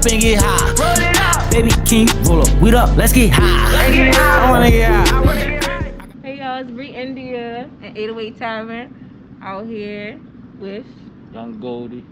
up and get high. Roll it up. Baby, can you roll up, weed up, let's get high. Let's get high. I wanna get high. Hey y'all, it's Brei Endia at 808 Tavern out here with Young Goldie.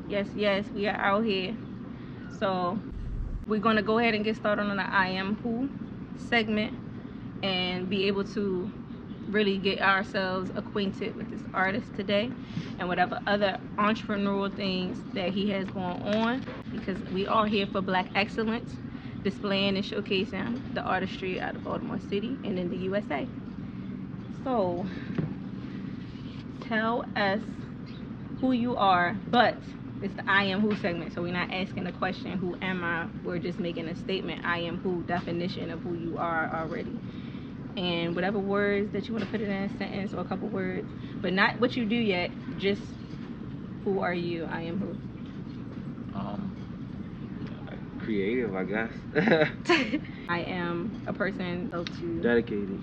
Yes, we are out here. So we're gonna go ahead and get started on the I Am Who segment and be able to really get ourselves acquainted with this artist today and whatever other entrepreneurial things that he has going on, because we are here for Black excellence, displaying and showcasing the artistry out of Baltimore City and in the USA. So tell us who you are, but it's the I am who segment, so we're not asking a question, who am I? We're just making a statement, I am who, definition of who you are already. And whatever words that you want to put it in a sentence or a couple words, but not what you do yet, just who are you? I am who. Creative, I guess. I am a person to dedicated.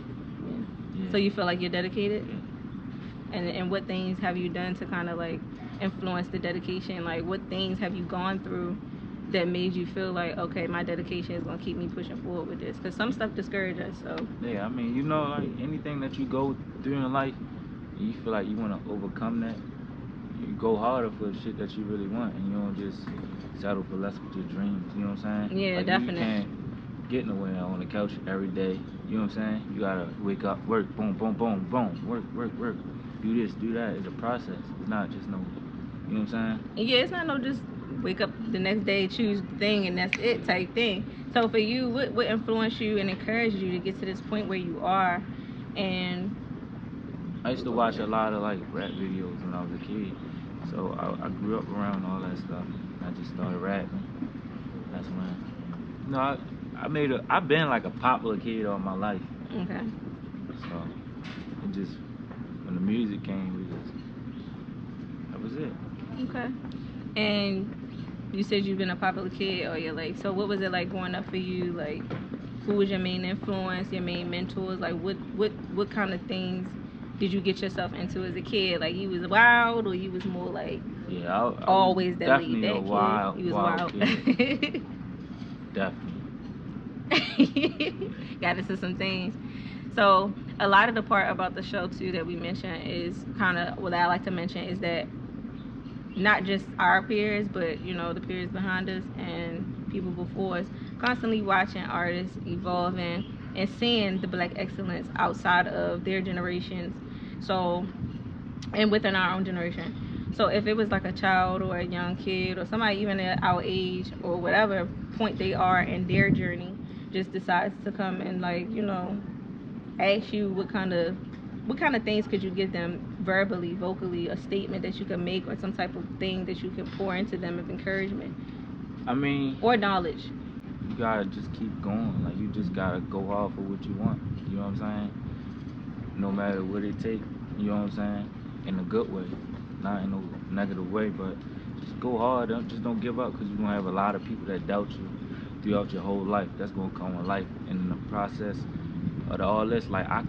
Yeah. So you feel like you're dedicated? Yeah. And what things have you done to kind of like influence the dedication? Like what things have you gone through that made you feel like, okay, my dedication is gonna keep me pushing forward with this? Because some stuff discourages us. So yeah, I mean, you know, like anything that you go through in life, you feel like you want to overcome that. You go harder for the shit that you really want, and you don't just settle for less with your dreams. You know what I'm saying? Yeah, like, definitely. You can't get nowhere on the couch every day. You know what I'm saying? You gotta wake up, work, boom, boom, boom, boom, work. Do this, do that. It's a process. It's not just no. You know what I'm saying? Yeah, it's not no just wake up the next day, choose the thing, and that's it type thing. So for you, what influenced you and encouraged you to get to this point where you are? And I used to watch a lot of like rap videos when I was a kid. So I grew up around all that stuff. I just started rapping. That's when. No, I've been like a popular kid all my life. Okay. So it just, when the music came, that was it. Okay. And you said you've been a popular kid all your life. So what was it like growing up for you? Like, who was your main influence, your main mentors? Like, what kind of things did you get yourself into as a kid? Like, you was wild, or you was more like, yeah, I always that laid definitely back a wild, kid? You was wild kid. Definitely. Got into some things. So a lot of the part about the show too that we mentioned is kind of what I like to mention is that not just our peers, but you know, the peers behind us and people before us, constantly watching artists evolving and seeing the Black excellence outside of their generations, so, and within our own generation. So if it was like a child or a young kid or somebody even at our age or whatever point they are in their journey, just decides to come and, like, you know, ask you what kind of things could you give them verbally, vocally, a statement that you can make, or some type of thing that you can pour into them of encouragement, I mean, or knowledge. You gotta just keep going. Like, you just gotta go hard for what you want. You know what I'm saying? No matter what it takes. You know what I'm saying? In a good way, not in no negative way, but just go hard. Don't give up, because you're gonna have a lot of people that doubt you throughout your whole life. That's gonna come with life. And in the process of all this, like, I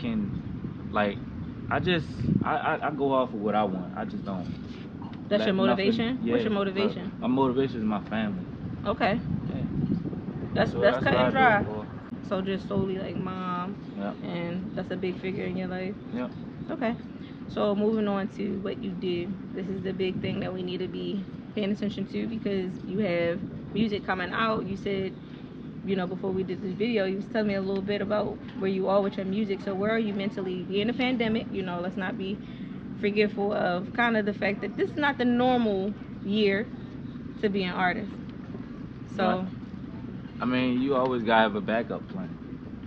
go off of what I want. I just don't. That's your motivation? Yeah, what's your motivation? My motivation is my family. Okay. Yeah. That's cut and dry. For. So just solely like mom. Yep. And that's a big figure in your life. Yep. Okay. So moving on to what you do. This is the big thing that we need to be paying attention to, because you have music coming out. You said, you know, before we did this video, you was telling me a little bit about where you are with your music. So where are you mentally? We're in a pandemic, you know, let's not be forgetful of kind of the fact that this is not the normal year to be an artist. So, right. I mean, you always gotta have a backup plan.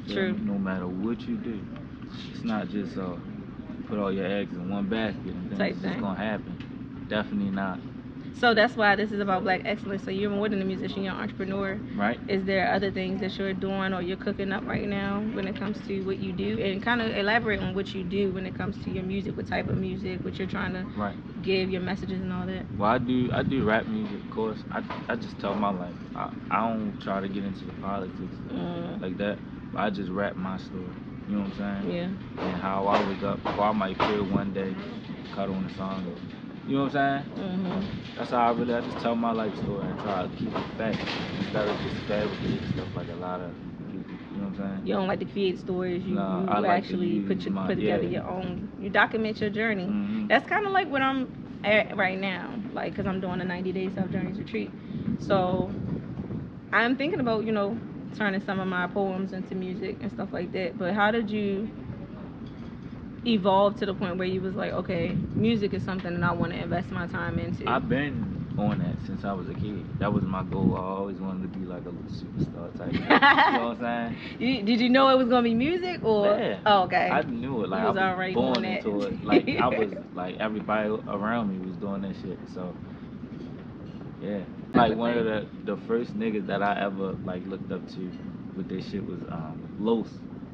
True. No matter what you do, it's not just put all your eggs in one basket and then it's just gonna happen. Definitely not. So that's why this is about Black excellence. So you're more than a musician, you're an entrepreneur. Right. Is there other things that you're doing or you're cooking up right now when it comes to what you do? And kind of elaborate on what you do when it comes to your music, what type of music, what you're trying to give, your messages and all that. Well, I do rap music, of course. I just tell my life. I don't try to get into the politics like that. But I just rap my story. You know what I'm saying? Yeah. And how I wake up, or I might feel one day, cut on a song, You know what I'm saying? Mm-hmm. That's how I really have to tell my life story and try to keep it fact instead of just fabricate stuff like a lot of people. You know what I'm saying? You don't like to create stories. You I like actually to put use my, together yeah. your own. You document your journey. Mhm. That's kind of like what I'm at right now. Like, because I'm doing a 90-day self journeys retreat. So I'm thinking about, you know, turning some of my poems into music and stuff like that. But how did you evolve to the point where you was like, okay, music is something that I want to invest my time into? I've been on that since I was a kid. That was my goal. I always wanted to be like a little superstar type. You know what I'm saying? Did you know it was gonna be music or? Yeah. Oh, okay. I knew it. Like You was I already was born on that. into it. Like I was like everybody around me was doing that shit. So yeah. Like one of the first niggas that I ever like looked up to with this shit was Los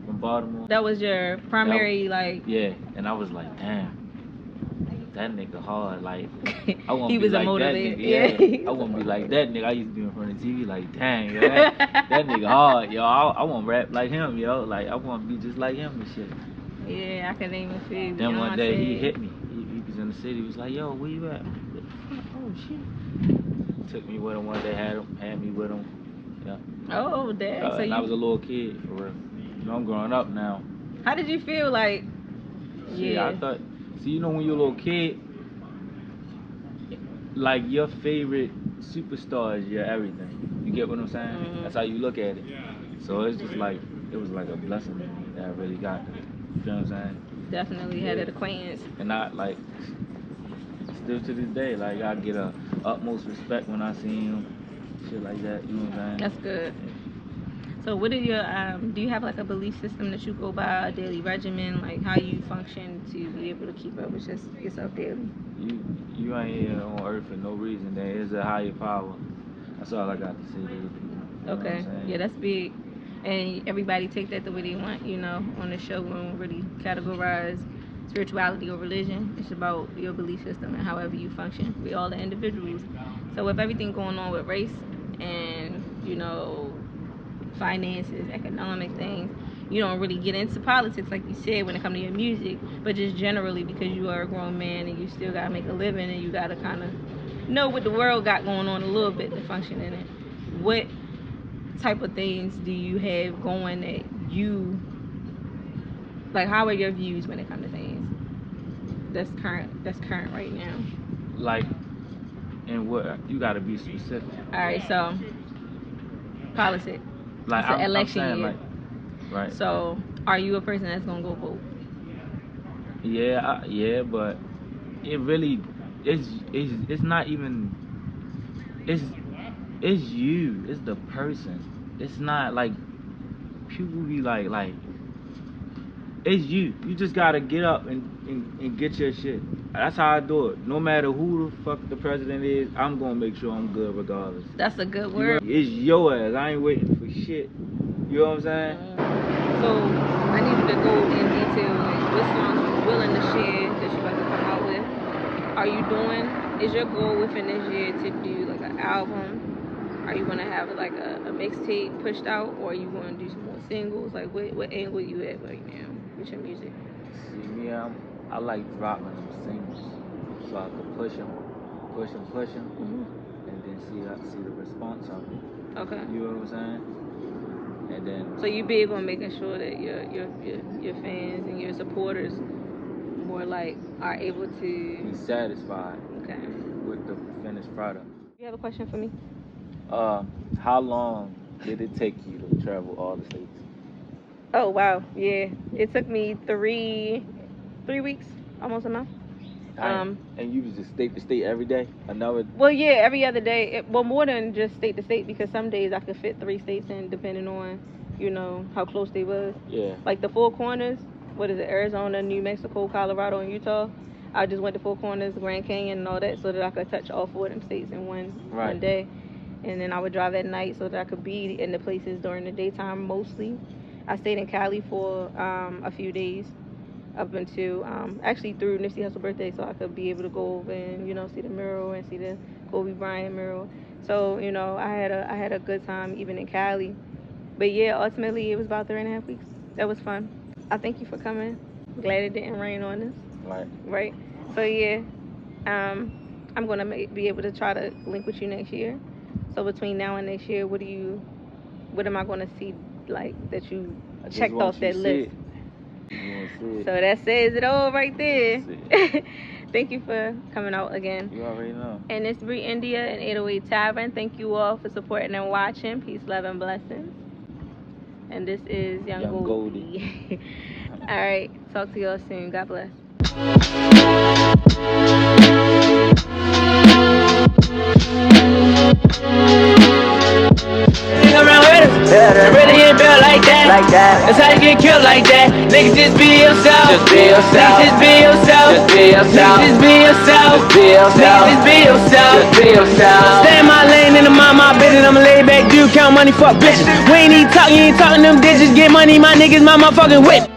from Baltimore. That was your primary like. Yeah, and I was like, damn. That nigga hard, like I want He to be was a like that motivator. nigga. Yeah, I want to be like that nigga. I used to be in front of the TV, like dang, yo, that nigga hard, yo. I want to rap like him, yo. Like I want to be just like him and shit. Yeah, I can name a few. Then one day he hit me. He was in the city. He was like, yo, where you at? Oh shit. Took me with him one day. Had me with him. Yeah. Oh, dang. And I was a little kid for real. You know, I'm growing up now. How did you feel like? Shit, Yeah. I thought. See, you know, when you're a little kid, like your favorite superstar is your everything. You get what I'm saying? Mm-hmm. That's how you look at it. So it's just like it was like a blessing to me that I really got that. You feel what I'm saying? Definitely had an acquaintance. And I like still to this day, like I get a utmost respect when I see him, shit like that. You know what I'm saying? That's good. Yeah. So what are your do you have like a belief system that you go by, a daily regimen, like how you function to be able to keep up with yourself daily? You ain't here on earth for no reason. There is a higher power. That's all I got to say to the people. You know what I'm saying? Yeah, that's big. And everybody take that the way they want, you know. On the show, we don't really categorize spirituality or religion. It's about your belief system and however you function. We all are individuals. So with everything going on with race and, you know, finances, economic things, you don't really get into politics like you said when it comes to your music, but just generally because you are a grown man and you still gotta make a living and you gotta kind of know what the world got going on a little bit to function in it. What type of things do you have going that you like? How are your views when it comes to things that's current right now? Like, and what you got to be specific. All right, so politics. Like It's an election I'm saying, year. like, right. So are you a person that's gonna go vote? Yeah, yeah, but it really it's not even it's you. It's the person. It's not like people be like it's you. You just gotta get up and get your shit. That's how I do it. No matter who the fuck the president is, I'm gonna make sure I'm good regardless. That's a good word. It's your ass. I ain't waiting for shit. You know what I'm saying? So I need you to go in detail, like what songs you're willing to share that you're about to come out with. Are you doing? Is your goal within this year to do like an album? Are you gonna have like a mixtape pushed out, or are you gonna do some more singles? Like what angle you at right now with your music? See me, I like dropping them singles so I could push them, and then see the response of it. Okay. You know what I'm saying? And then. So you big on making sure that your fans and your supporters more like are able to be satisfied. Okay. With the finished product. You have a question for me? How long did it take you to travel all the states? Oh wow, yeah. It took me 3 weeks, almost a month. And you was just state to state every day? Well, yeah, every other day. Well, more than just state to state, because some days I could fit 3 states in, depending on, you know, how close they was. Yeah. Like the Four Corners. What is it? Arizona, New Mexico, Colorado, and Utah. I just went to Four Corners, Grand Canyon, and all that, so that I could touch all 4 of them states in one day. And then I would drive at night so that I could be in the places during the daytime mostly. I stayed in Cali for a few days up until actually through Nipsey Hussle's birthday, so I could be able to go over and, you know, see the mural and see the Kobe Bryant mural. So, you know, I had a good time even in Cali. But yeah, ultimately it was about 3.5 weeks. That was fun. I thank you for coming. Glad it didn't rain on us. Right. Right. So yeah, I'm gonna be able to try to link with you next year. So between now and next year, what am I gonna see like that you I just checked want off you that to list? see it. You want to see it. So that says it all right there. See Thank you for coming out again. You already know. And it's Brei, Endia, and 808 Tavern. Thank you all for supporting and watching. Peace, love, and blessings. And this is Young Goldie. All right. Talk to y'all soon. God bless. Around with us. I really ain't built like that. That's how you get killed like that. Niggas just be yourself. Niggas just be yourself. Niggas just be yourself. Niggas just be yourself. Stay in my lane and mind my business. I'ma lay back, do count money, fuck bitches. We ain't even talking, you ain't talking them digits. Get money, my niggas, my motherfucking whip.